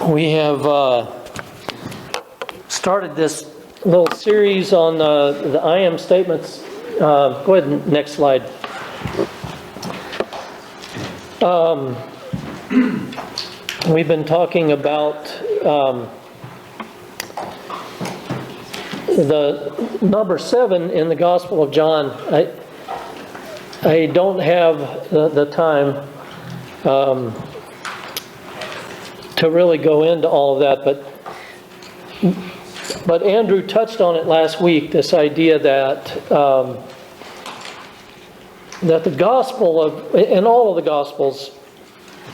We have started this little series on the I am statements. Go ahead and next slide. We've been talking about the number 7 in the Gospel of John. I don't have the time to really go into all of that, but Andrew touched on it last week, this idea that that the gospel of, and all of the gospels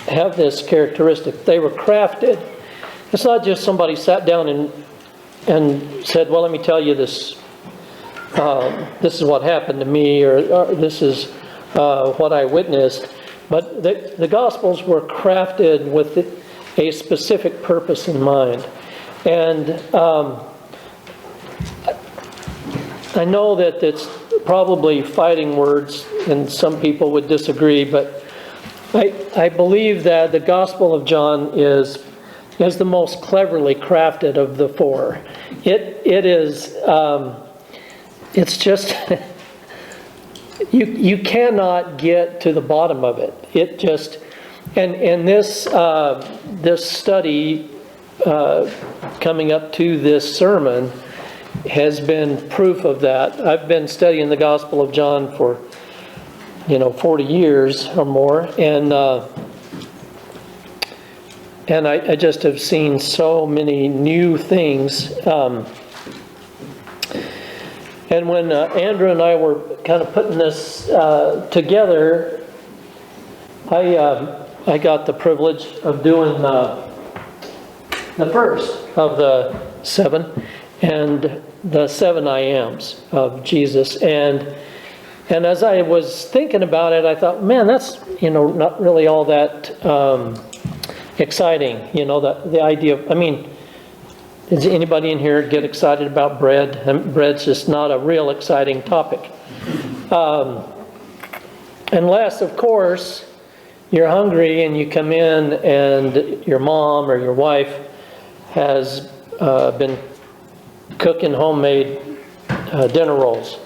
have this characteristic. They were crafted. It's not just somebody sat down and said, well, let me tell you this, this is what happened to me, or this is what I witnessed. But the gospels were crafted with a specific purpose in mind. And I know that it's probably fighting words, and some people would disagree, but I believe that the Gospel of John is the most cleverly crafted of the four. It is, it's just, you cannot get to the bottom of it. It just, and this study coming up to this sermon has been proof of that. I've been studying the Gospel of John for 40 years or more, and I just have seen so many new things. And when Andrew and I were kind of putting this together, I got the privilege of doing the first of the 7 and the 7 I ams of Jesus. And as I was thinking about it, I thought, man, that's not really all that exciting. The idea of, does anybody in here get excited about bread? Bread's just not a real exciting topic. Unless, of course, you're hungry and you come in and your mom or your wife has been cooking homemade dinner rolls,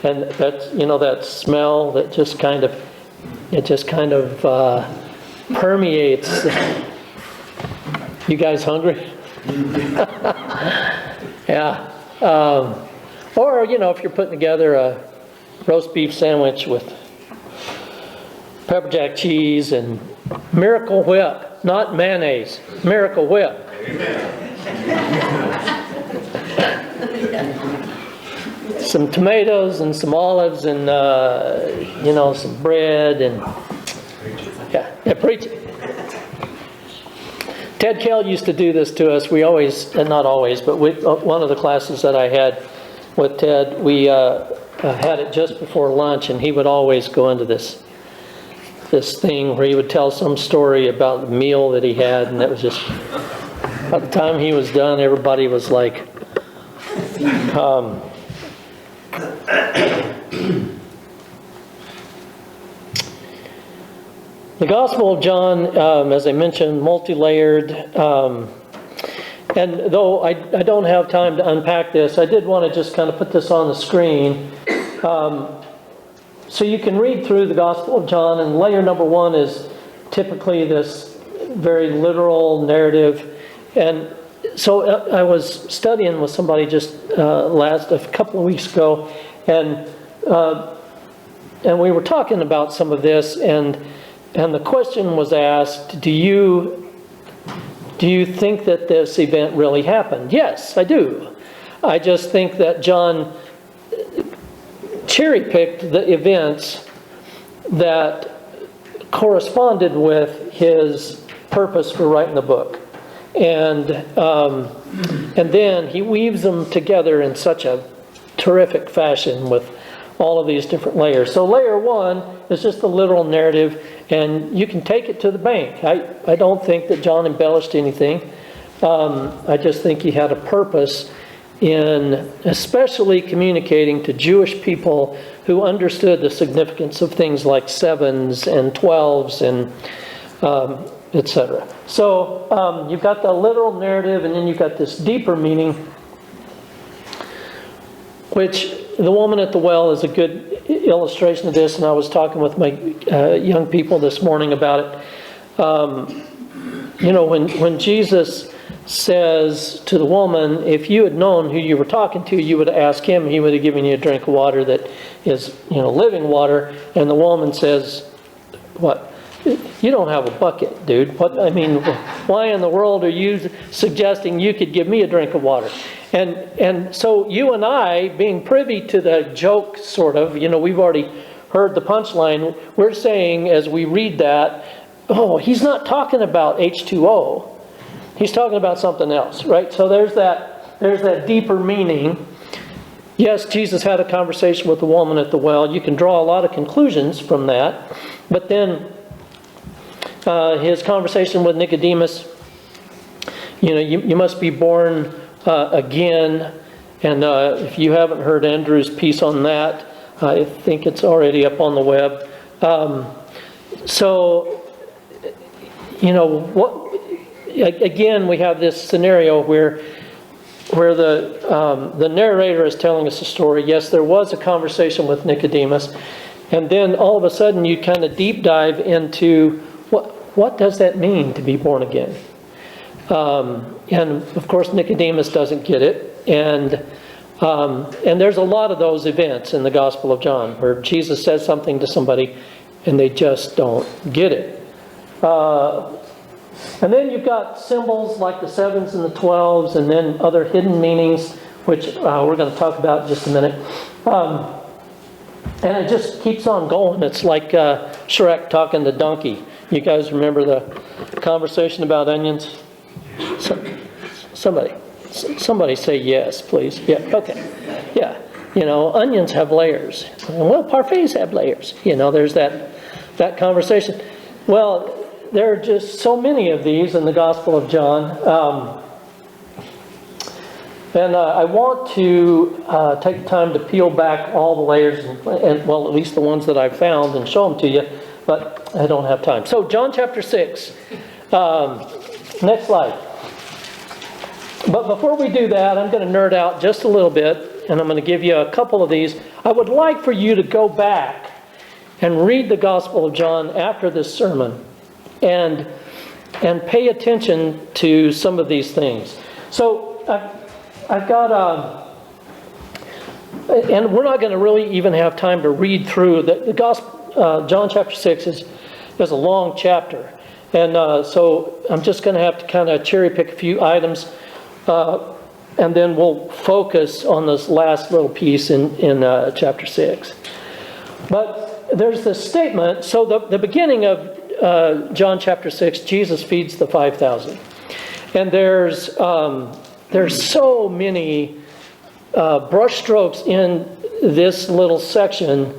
and that's that smell that just kind of permeates. You guys hungry? Yeah. Or if you're putting together a roast beef sandwich with pepper jack cheese and Miracle Whip, not mayonnaise, Miracle Whip. Some tomatoes and some olives and some bread and preach it. Ted Kell used to do this to us. We always, and not always, but one of the classes that I had with Ted, we had it just before lunch, and he would always go into this thing where he would tell some story about the meal that he had, and that was just, by the time he was done, everybody was like, the Gospel of John, as I mentioned, multi-layered, and though I don't have time to unpack this, I did want to just kind of put this on the screen. So you can read through the Gospel of John, and layer number 1 is typically this very literal narrative. And so I was studying with somebody just a couple of weeks ago, and we were talking about some of this, and the question was asked, do you think that this event really happened? Yes, I do. I just think that John cherry-picked the events that corresponded with his purpose for writing the book. And then he weaves them together in such a terrific fashion with all of these different layers. So layer 1 is just the literal narrative, and you can take it to the bank. I don't think that John embellished anything. I just think he had a purpose in especially communicating to Jewish people who understood the significance of things like 7s and 12s and etc. So you've got the literal narrative, and then you've got this deeper meaning, which the woman at the well is a good illustration of this, and I was talking with my young people this morning about it. When Jesus says to the woman, if you had known who you were talking to, you would have asked him, he would have given you a drink of water that is, living water. And the woman says, what? You don't have a bucket, dude. Why in the world are you suggesting you could give me a drink of water? And so you and I, being privy to the joke, sort of, we've already heard the punchline. We're saying as we read that, oh, he's not talking about H2O. He's talking about something else, right? So there's that deeper meaning. Yes, Jesus had a conversation with the woman at the well. You can draw a lot of conclusions from that. But then his conversation with Nicodemus, you must be born again. And if you haven't heard Andrew's piece on that, I think it's already up on the web. Again, we have this scenario where the narrator is telling us a story. Yes, there was a conversation with Nicodemus, and then all of a sudden you kind of deep dive into what does that mean to be born again? And of course Nicodemus doesn't get it, and there's a lot of those events in the Gospel of John where Jesus says something to somebody and they just don't get it. And then you've got symbols like the 7s and the 12s, and then other hidden meanings, which we're going to talk about in just a minute. And it just keeps on going. It's like Shrek talking to Donkey. You guys remember the conversation about onions? Somebody say yes, please. Yeah, okay. Yeah, onions have layers. Well, parfaits have layers. There's that conversation. Well, there are just so many of these in the Gospel of John. And I want to take time to peel back all the layers, and well, at least the ones that I've found, and show them to you, but I don't have time. So John chapter 6. Next slide. But before we do that, I'm going to nerd out just a little bit, and I'm going to give you a couple of these. I would like for you to go back and read the Gospel of John after this sermon, and pay attention to some of these things. So I've got, and we're not going to really even have time to read through the Gospel. John chapter 6 is a long chapter, and so I'm just going to have to kind of cherry pick a few items, and then we'll focus on this last little piece in chapter 6. But there's this statement. So the beginning of John chapter 6, Jesus feeds the 5,000. And there's so many brushstrokes in this little section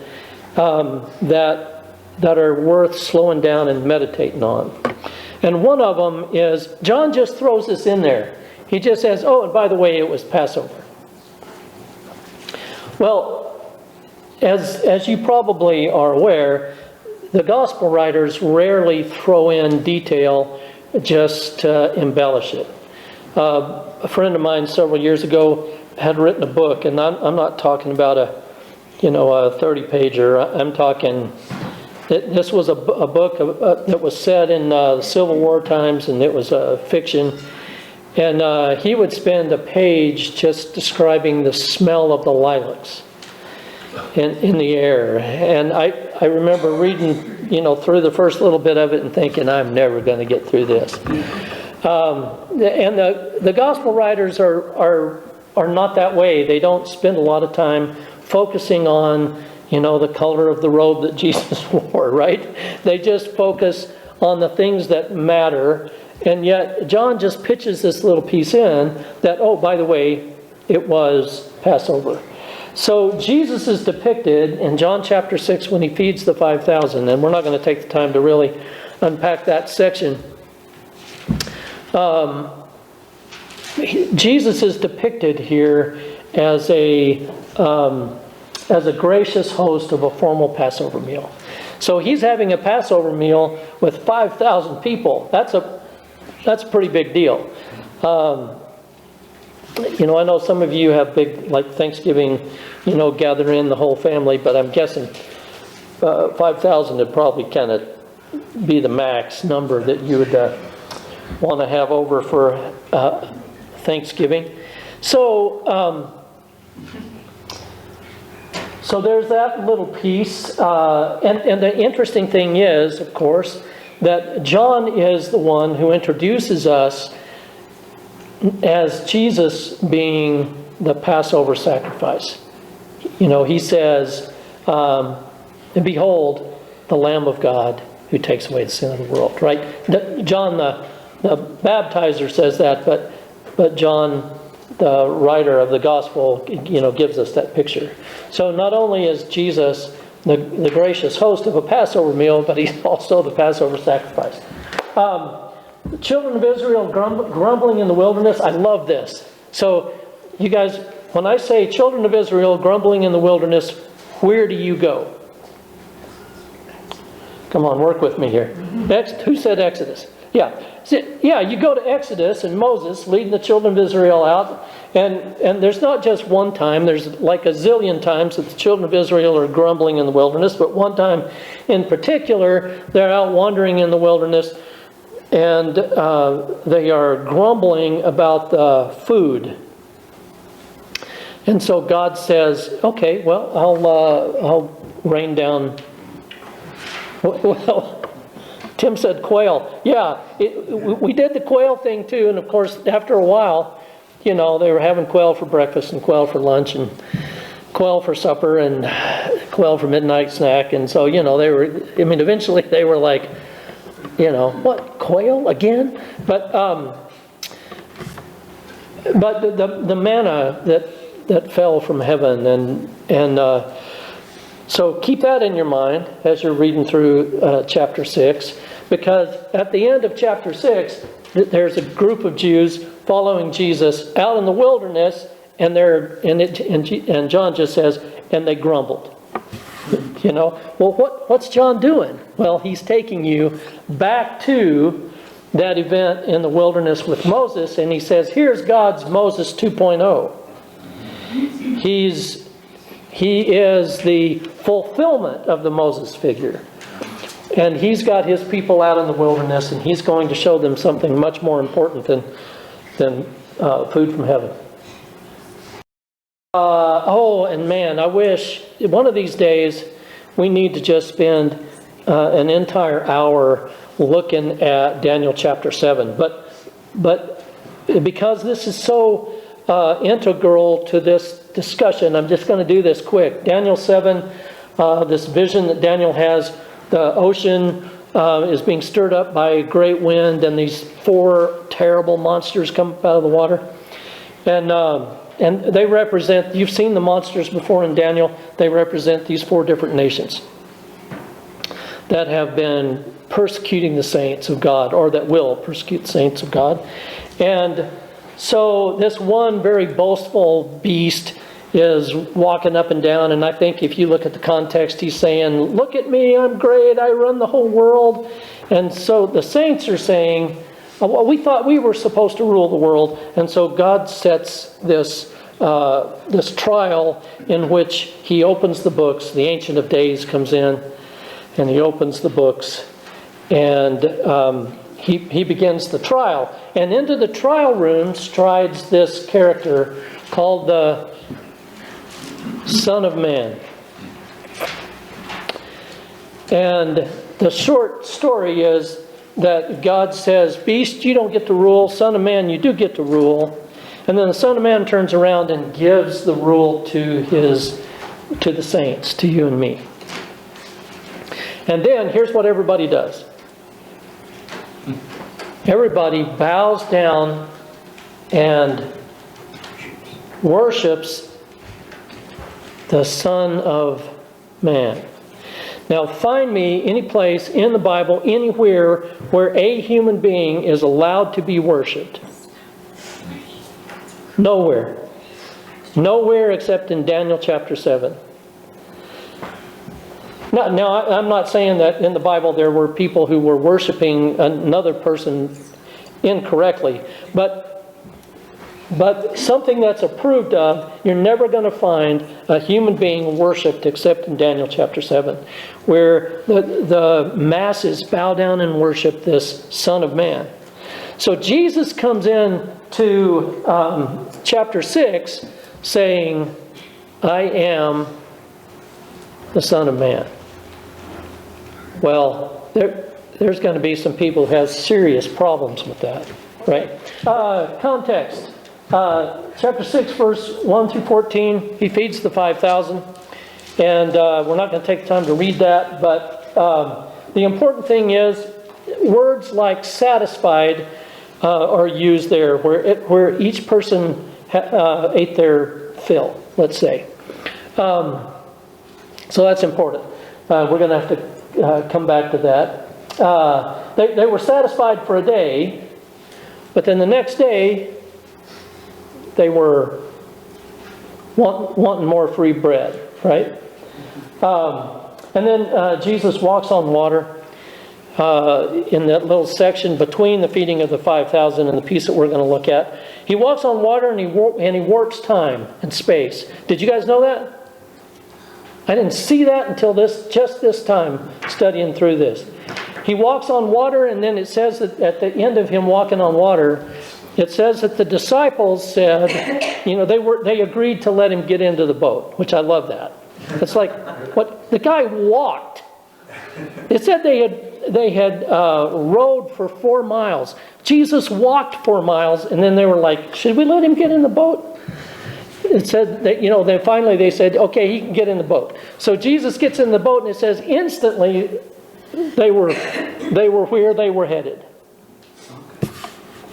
that are worth slowing down and meditating on. And one of them is, John just throws this in there. He just says, oh, and by the way, it was Passover. Well, as you probably are aware, the gospel writers rarely throw in detail just to embellish it. A friend of mine several years ago had written a book, and I'm not talking about a 30-pager. I'm talking, this was a book that was set in the Civil War times, and it was a fiction. And he would spend a page just describing the smell of the lilacs in the air. And I remember reading, through the first little bit of it and thinking, I'm never going to get through this. And the gospel writers are not that way. They don't spend a lot of time focusing on, the color of the robe that Jesus wore, right? They just focus on the things that matter. And yet John just pitches this little piece in that, oh, by the way, it was Passover. So Jesus is depicted in John chapter 6 when he feeds the 5,000, and we're not going to take the time to really unpack that section. Jesus is depicted here as a gracious host of a formal Passover meal. So he's having a Passover meal with 5,000 people. That's a pretty big deal. You know, I know some of you have big, like Thanksgiving, you know, gather in the whole family, but I'm guessing 5,000 would probably kind of be the max number that you would want to have over for Thanksgiving. So, so there's that little piece. And the interesting thing is, of course, that John is the one who introduces us as Jesus being the Passover sacrifice. You know, he says, and behold, the Lamb of God who takes away the sin of the world, right? John, the baptizer, says that, but John, the writer of the gospel, you know, gives us that picture. So not only is Jesus the gracious host of a Passover meal, but he's also the Passover sacrifice. The children of Israel grumbling in the wilderness. I love this. So you guys, when I say children of Israel grumbling in the wilderness, where do you go? Come on, work with me here. Who said Exodus? Yeah. Yeah, you go to Exodus and Moses leading the children of Israel out. And there's not just one time. There's like a zillion times that the children of Israel are grumbling in the wilderness. But one time in particular, they're out wandering in the wilderness. And they are grumbling about the food. And so God says, okay, well, I'll rain down. Well, Tim said quail. Yeah, we did the quail thing too. And of course, after a while, you know, they were having quail for breakfast and quail for lunch and quail for supper and quail for midnight snack. And so, you know, eventually they were like, you know, what, quail again? But the manna that fell from heaven, and so keep that in your mind as you're reading through chapter 6, because at the end of chapter 6, there's a group of Jews following Jesus out in the wilderness, and John just says, and they grumbled. You know, well, what's John doing? Well, he's taking you back to that event in the wilderness with Moses, and he says, here's God's Moses 2.0. He is the fulfillment of the Moses figure. And he's got his people out in the wilderness, and he's going to show them something much more important than food from heaven. And man, I wish one of these days we need to just spend an entire hour looking at Daniel chapter 7. But because this is so integral to this discussion, I'm just going to do this quick. Daniel 7, this vision that Daniel has, the ocean is being stirred up by a great wind, and these 4 terrible monsters come up out of the water. And they represent, you've seen the monsters before in Daniel, they represent these 4 different nations that have been persecuting the saints of God, or that will persecute the saints of God. And so this one very boastful beast is walking up and down, and I think if you look at the context, he's saying, look at me, I'm great, I run the whole world. And so the saints are saying, well, we thought we were supposed to rule the world. And so God sets this trial in which he opens the books. The Ancient of Days comes in, and he opens the books, and he begins the trial. And into the trial room strides this character called the Son of Man. And the short story is that God says, beast, you don't get to rule. Son of man, you do get to rule. And then the Son of Man turns around and gives the rule to the saints, to you and me. And then here's what everybody does. Everybody bows down and worships the Son of Man. Now find me any place in the Bible, anywhere, where a human being is allowed to be worshipped. Nowhere. Nowhere except in Daniel chapter 7. Now, I'm not saying that in the Bible there were people who were worshiping another person incorrectly, but something that's approved of, you're never going to find a human being worshipped except in Daniel chapter 7, where the masses bow down and worship this Son of Man. So Jesus comes in to chapter 6 saying, I am the Son of Man. Well, there's going to be some people who have serious problems with that, right? Context. Chapter 6, verse 1 through 14, he feeds the 5,000. And we're not going to take time to read that, but the important thing is words like satisfied are used there, where each person ate their fill, let's say. So that's important. We're going to have to come back to that. They were satisfied for a day, but then the next day they were wanting more free bread, right? And then Jesus walks on water in that little section between the feeding of the 5,000 and the piece that we're going to look at. He walks on water and he warps time and space. Did you guys know that? I didn't see that until just this time studying through this. He walks on water, and then it says that at the end of him walking on water, it says that the disciples said, they agreed to let him get into the boat, which I love that. It's like, what? The guy walked. It said they had rowed for 4 miles. Jesus walked 4 miles, and then they were like, should we let him get in the boat? It said that, then finally they said, okay, he can get in the boat. So Jesus gets in the boat, and it says instantly they were where they were headed.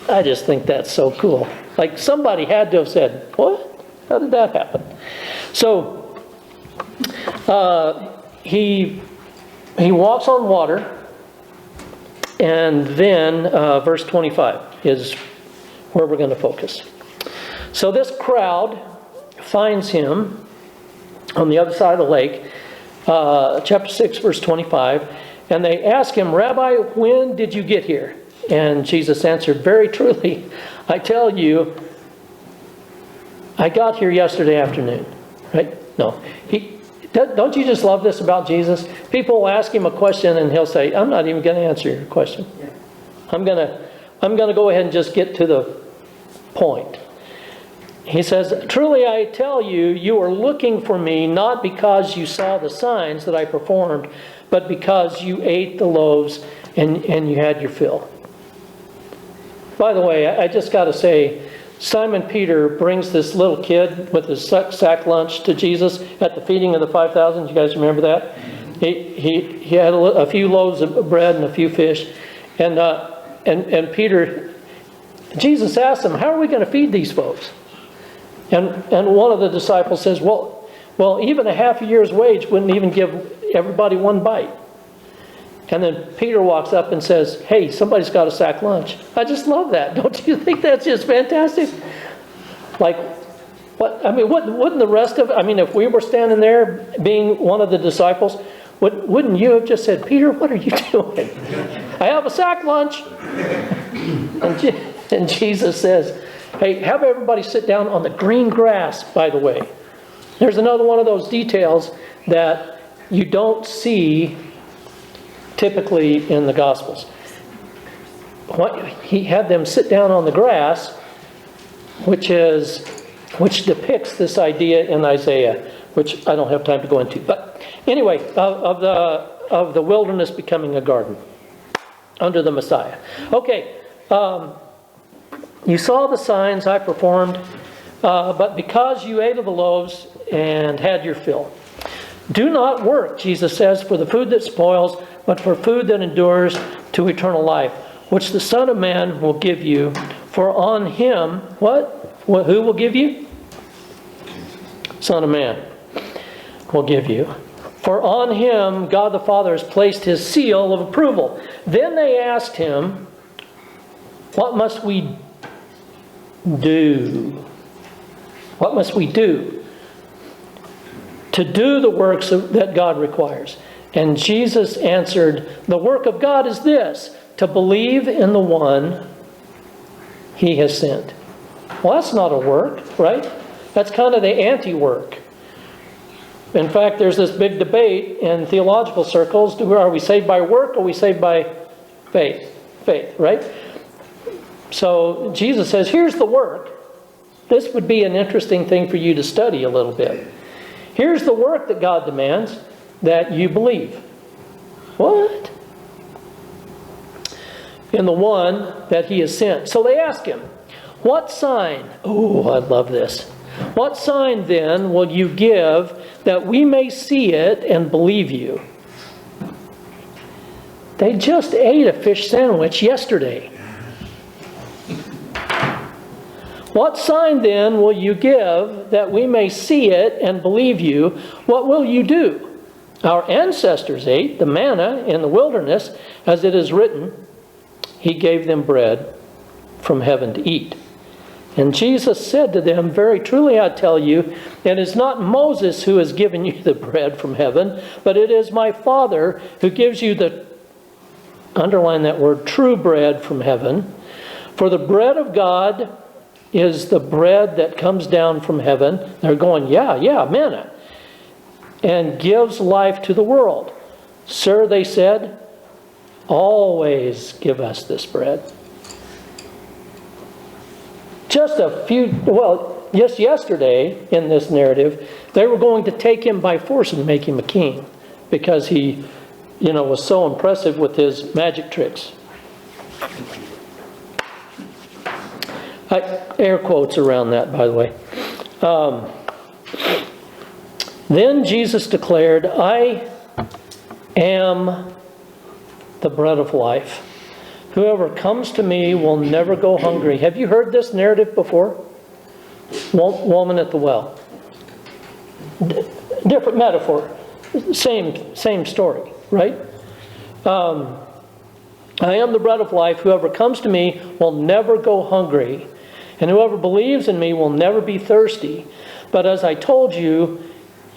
I just think that's so cool. Like somebody had to have said, what? How did that happen? So he walks on water, and then verse 25 is where we're going to focus. So this crowd finds him on the other side of the lake, chapter 6, verse 25, and they ask him, Rabbi, when did you get here? And Jesus answered, very truly, I tell you, I got here yesterday afternoon. Right? No. Don't you just love this about Jesus? People will ask him a question and he'll say, I'm not even going to answer your question. I'm going to go ahead and just get to the point. He says, truly I tell you, you are looking for me not because you saw the signs that I performed, but because you ate the loaves and you had your fill. By the way, I just got to say, Simon Peter brings this little kid with his sack lunch to Jesus at the feeding of the 5,000. You guys remember that? He had a few loaves of bread and a few fish. And Peter, Jesus asked him, how are we going to feed these folks? And one of the disciples says, well, even a half a year's wage wouldn't even give everybody one bite. And then Peter walks up and says, hey, somebody's got a sack lunch. I just love that. Don't you think that's just fantastic? Like, what? I mean, wouldn't the rest of it, I mean, if we were standing there being one of the disciples, wouldn't you have just said, Peter, what are you doing? I have a sack lunch. And Jesus says, hey, have everybody sit down on the green grass, by the way. There's another one of those details that you don't see typically in the Gospels. He had them sit down on the grass, which depicts this idea in Isaiah, which I don't have time to go into. But anyway, of the wilderness becoming a garden under the Messiah. Okay, you saw the signs I performed, but because you ate of the loaves and had your fill. Do not work, Jesus says, for the food that spoils, but for food that endures to eternal life, which the Son of Man will give you. For on him, who will give you? Son of Man will give you. For on him God the Father has placed his seal of approval. Then they asked him, what must we do? What must we do to do the works that God requires? And Jesus answered, the work of God is this, to believe in the one he has sent. Well, that's not a work, right? That's kind of the anti-work. In fact, there's this big debate in theological circles. Are we saved by work or are we saved by faith? Faith, right? So Jesus says, here's the work. This would be an interesting thing for you to study a little bit. Here's the work that God demands, that you believe. What? In the one that he has sent. So they ask him, what sign? Oh, I love this. What sign then will you give that we may see it and believe you? They just ate a fish sandwich yesterday. What sign then will you give that we may see it and believe you? What will you do? Our ancestors ate the manna in the wilderness, as it is written, he gave them bread from heaven to eat. And Jesus said to them, very truly I tell you, it is not Moses who has given you the bread from heaven, but it is my Father who gives you the, underline that word, true bread from heaven. For the bread of God is the bread that comes down from heaven. They're going, yeah, manna. And gives life to the world. Sir, they said, always give us this bread. Just a few, well, just yesterday in this narrative, they were going to take him by force and make him a king because he, was so impressive with his magic tricks. Air quotes around that, by the way. Then Jesus declared, I am the bread of life. Whoever comes to me will never go hungry. Have you heard this narrative before? Woman at the well. Different metaphor. Same story, right? I am the bread of life. Whoever comes to me will never go hungry. And whoever believes in me will never be thirsty. But as I told you,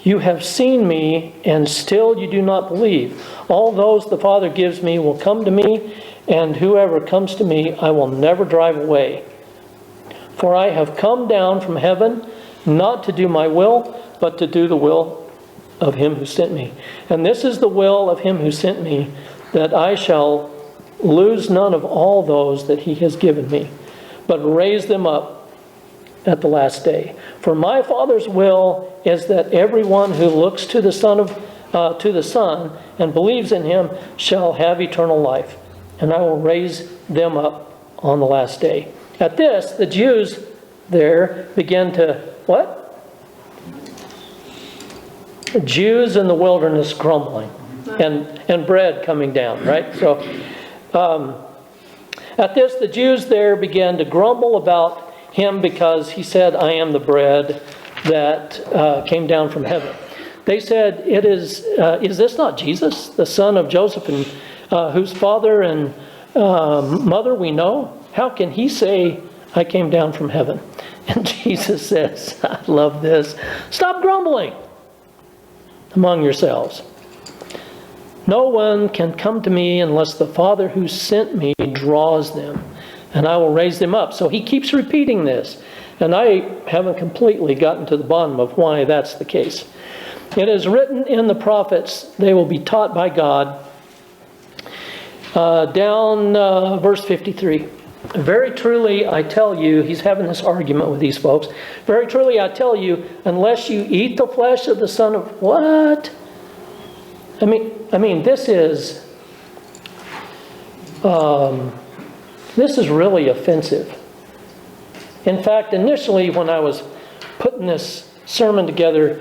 you have seen me, and still you do not believe. All those the Father gives me will come to me, and whoever comes to me I will never drive away. For I have come down from heaven, not to do my will, but to do the will of him who sent me. And this is the will of him who sent me, that I shall lose none of all those that he has given me, but raise them up at the last day. For my Father's will is that everyone who looks to the Son and believes in him shall have eternal life, and I will raise them up on the last day. At this, the Jews there began to, what? The Jews in the wilderness grumbling, and bread coming down, right? So, at this, the Jews there began to grumble about him because he said, I am the bread that came down from heaven. They said, is this not Jesus, the son of Joseph, and whose father and mother we know? How can he say, I came down from heaven? And Jesus says, I love this, stop grumbling among yourselves. No one can come to me unless the Father who sent me draws them, and I will raise them up. So he keeps repeating this, and I haven't completely gotten to the bottom of why that's the case. It is written in the prophets, they will be taught by God. Verse 53. Very truly I tell you, he's having this argument with these folks. Very truly I tell you, unless you eat the flesh of the Son of... What? I mean, this is really offensive. In fact, initially when I was putting this sermon together,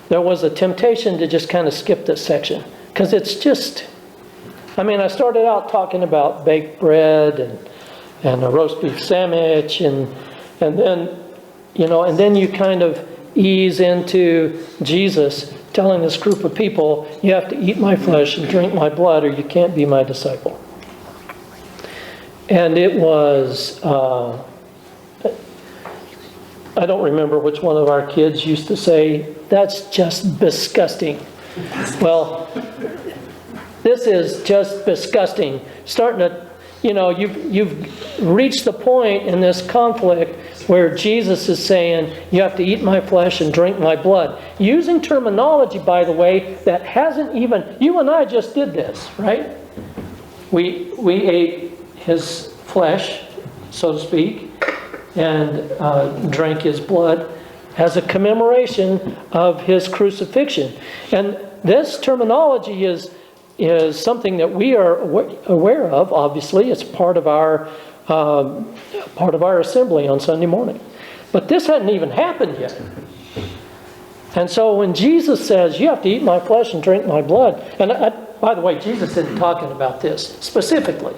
there was a temptation to just kind of skip this section. Because it's just, I started out talking about baked bread and a roast beef sandwich, and then you kind of ease into Jesus telling this group of people, you have to eat my flesh and drink my blood or you can't be my disciple. And it was, I don't remember which one of our kids used to say, that's just disgusting. Well, This is just disgusting. Starting to, you've reached the point in this conflict where Jesus is saying, you have to eat my flesh and drink my blood. Using terminology, by the way, that hasn't even, you and I just did this, right? We ate his flesh, so to speak, and drank his blood as a commemoration of his crucifixion. And this terminology is something that we are aware of. Obviously, it's part of our assembly on Sunday morning. But this hadn't even happened yet. And so when Jesus says, you have to eat my flesh and drink my blood, and by the way, Jesus isn't talking about this specifically.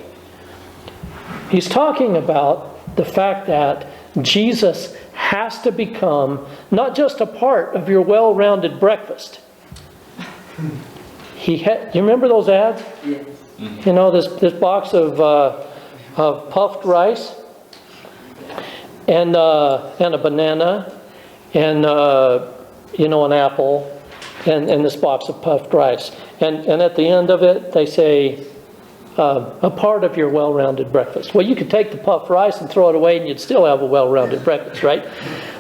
He's talking about the fact that Jesus has to become not just a part of your well-rounded breakfast. You remember those ads? Yes. This box of puffed rice and a banana and an apple and this box of puffed rice. And at the end of it, they say, a part of your well-rounded breakfast. Well, you could take the puffed rice and throw it away and you'd still have a well-rounded breakfast, right?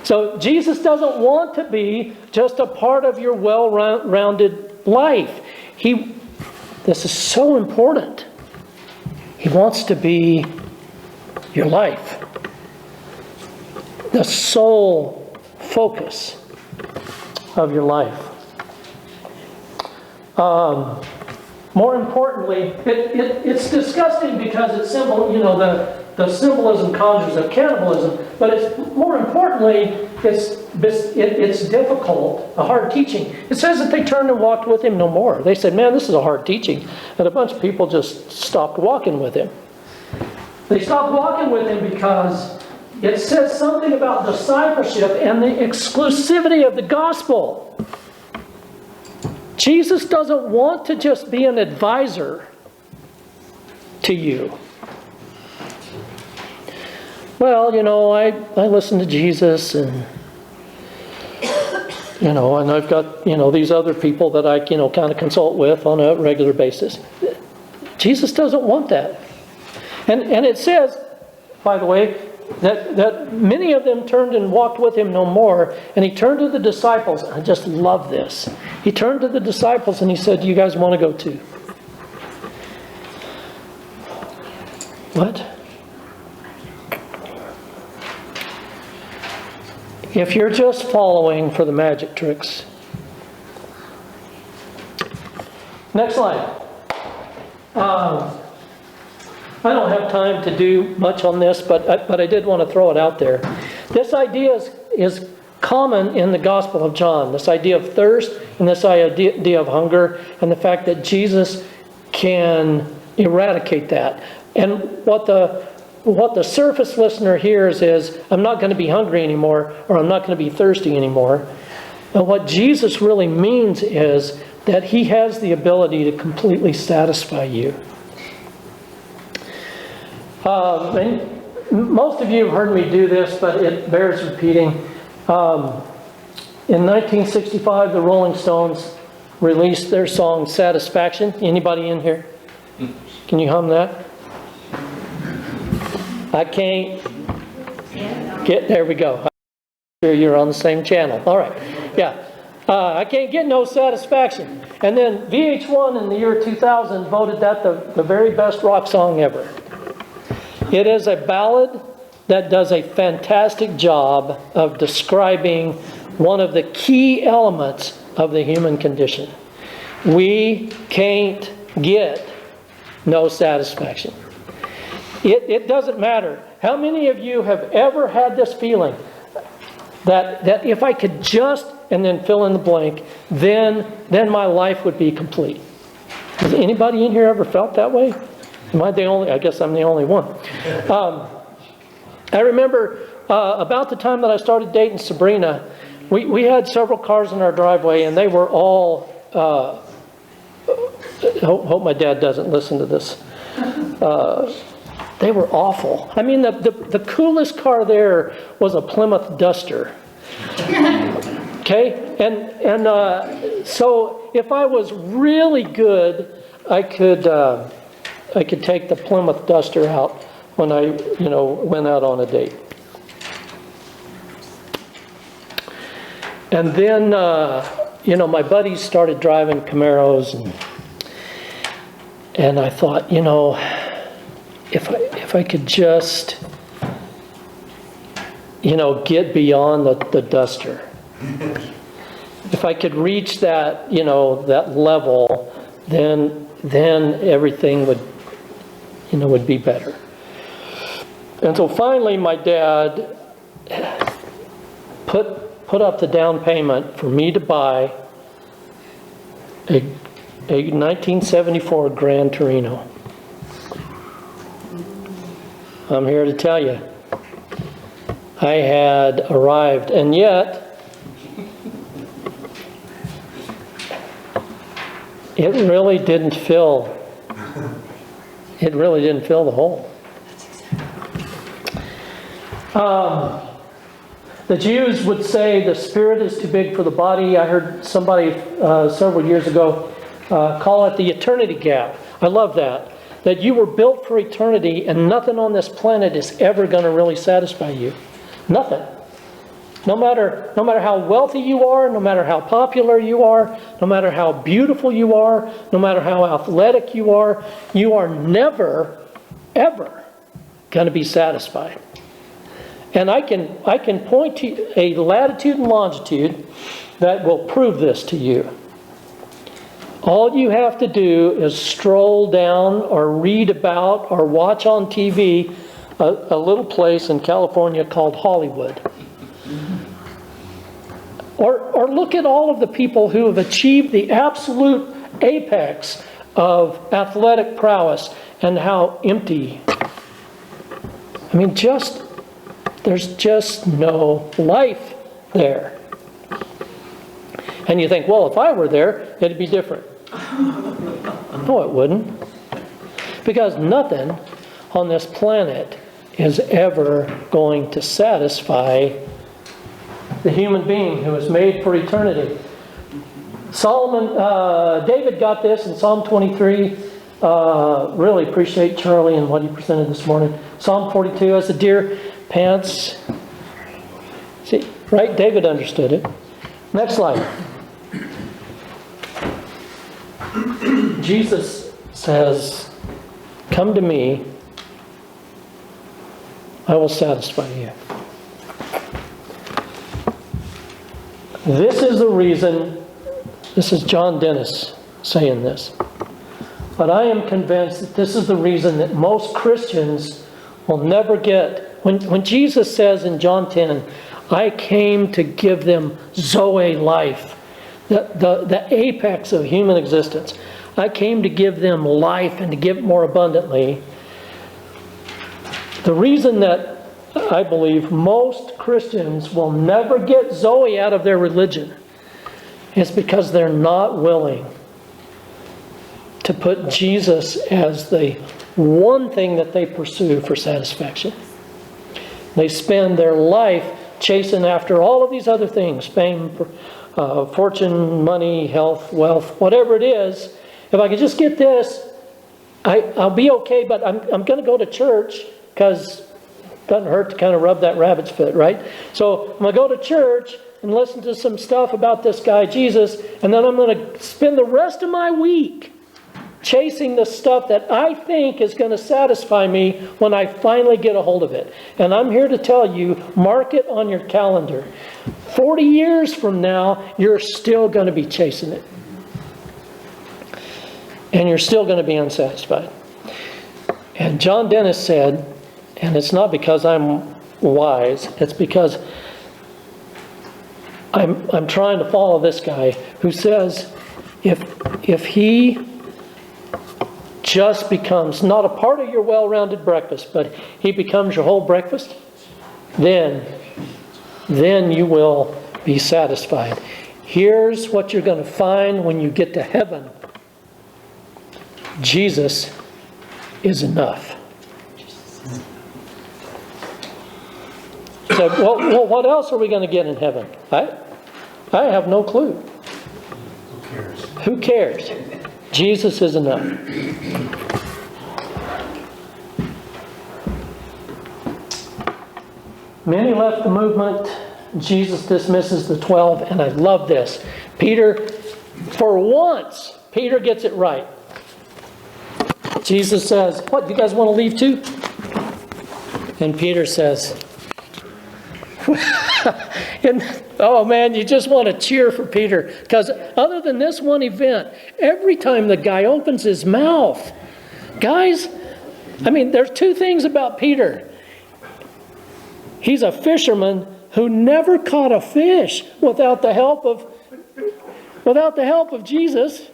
So Jesus doesn't want to be just a part of your well-rounded life. This is so important. He wants to be your life. The sole focus of your life. More importantly, it's disgusting because it's symbol. The symbolism conjures of cannibalism. But it's more importantly, it's difficult, a hard teaching. It says that they turned and walked with him no more. They said, "Man, this is a hard teaching," and a bunch of people just stopped walking with him. They stopped walking with him because it says something about discipleship and the exclusivity of the gospel. Jesus doesn't want to just be an advisor to you. Well, I listen to Jesus and I've got, these other people that I, kind of consult with on a regular basis. Jesus doesn't want that. And it says, by the way, that many of them turned and walked with him no more. And he turned to the disciples. I just love this. He turned to the disciples and he said, "You guys want to go too?" What? If you're just following for the magic tricks. Next slide. I don't have time to do much on this, but I did want to throw it out there. This idea is common in the Gospel of John. This idea of thirst and this idea of hunger and the fact that Jesus can eradicate that. And what the surface listener hears is, I'm not going to be hungry anymore, or I'm not going to be thirsty anymore. And what Jesus really means is that he has the ability to completely satisfy you. And most of you have heard me do this, but it bears repeating. In 1965, the Rolling Stones released their song Satisfaction. Anybody in here? Can you hum that? I can't get, there we go. I'm sure you're on the same channel. All right. Yeah. I can't get no satisfaction. And then VH1 in the year 2000 voted that the very best rock song ever. It is a ballad that does a fantastic job of describing one of the key elements of the human condition. We can't get no satisfaction. It doesn't matter. How many of you have ever had this feeling that if I could just, and then fill in the blank, then my life would be complete? Has anybody in here ever felt that way? Am I the only? I guess I'm the only one. I remember about the time that I started dating Sabrina, we had several cars in our driveway, and they were all. Hope my dad doesn't listen to this. They were awful. I mean, the coolest car there was a Plymouth Duster. Okay, and so if I was really good, I could take the Plymouth Duster out when I, went out on a date. And then, my buddies started driving Camaros, and I thought, if I could just, get beyond the Duster. If I could reach that, that level, then everything would be better. And so finally my dad put up the down payment for me to buy a 1974 Grand Torino. I'm here to tell you, I had arrived, and yet it really didn't fill the hole. The Jews would say the spirit is too big for the body. I heard somebody several years ago call it the eternity gap. I love that. That you were built for eternity and nothing on this planet is ever going to really satisfy you. Nothing. No matter how wealthy you are, no matter how popular you are, no matter how beautiful you are, no matter how athletic you are never, ever going to be satisfied. And I can point to a latitude and longitude that will prove this to you. All you have to do is stroll down or read about or watch on TV a little place in California called Hollywood. Or look at all of the people who have achieved the absolute apex of athletic prowess and how empty. I mean, there's just no life there. And you think, well, if I were there, it'd be different. No, it wouldn't. Because nothing on this planet is ever going to satisfy the human being who is made for eternity. David got this in Psalm 23. Really appreciate Charlie and what he presented this morning. Psalm 42, as the deer pants. See, right? David understood it. Next slide. Jesus says, "Come to me, I will satisfy you." This is the reason, this is John Dennis saying this, but I am convinced that this is the reason that most Christians will never get, when Jesus says in John 10, "I came to give them Zoe life," the apex of human existence. I came to give them life and to give it more abundantly. The reason that I believe most Christians will never get Zoe out of their religion is because they're not willing to put Jesus as the one thing that they pursue for satisfaction. They spend their life chasing after all of these other things, fame, fortune, money, health, wealth, whatever it is. If I could just get this, I'll be okay, but I'm going to go to church because it doesn't hurt to kind of rub that rabbit's foot, right? So I'm going to go to church and listen to some stuff about this guy, Jesus, and then I'm going to spend the rest of my week chasing the stuff that I think is going to satisfy me when I finally get a hold of it. And I'm here to tell you, mark it on your calendar. 40 years from now, you're still going to be chasing it. And you're still going to be unsatisfied. And John Dennis said, and it's not because I'm wise, it's because I'm trying to follow this guy who says if he just becomes not a part of your well-rounded breakfast, but he becomes your whole breakfast, then you will be satisfied. Here's what you're going to find when you get to heaven. Jesus is enough. So, well, what else are we going to get in heaven? I have no clue. Who cares? Who cares? Jesus is enough. Many left the movement. Jesus dismisses the 12, and I love this. Peter, for once, Peter gets it right. Jesus says, what, you guys want to leave too? And Peter says, and, oh man, you just want to cheer for Peter. Because other than this one event, every time the guy opens his mouth, guys, I mean, there's two things about Peter. He's a fisherman who never caught a fish without the help of Jesus.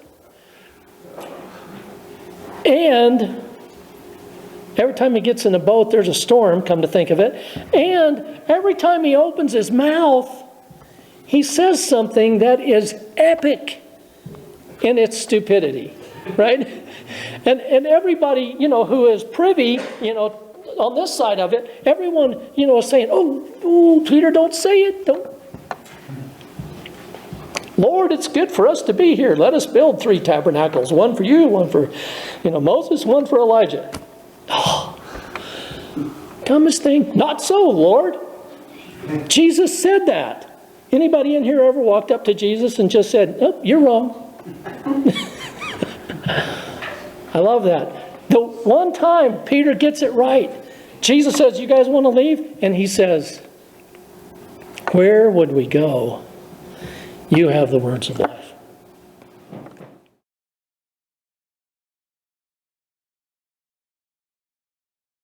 And every time he gets in a boat, there's a storm, come to think of it. And every time he opens his mouth, he says something that is epic in its stupidity, right? And everybody, who is privy, on this side of it, everyone, is saying, oh, Peter, don't say it. Don't. Lord, it's good for us to be here. Let us build 3 tabernacles, one for you, one for, Moses, one for Elijah. Oh, dumbest thing. Not so, Lord. Jesus said that. Anybody in here ever walked up to Jesus and just said, oh, you're wrong? I love that. The one time Peter gets it right. Jesus says, you guys want to leave? And he says, where would we go? You have the words of life.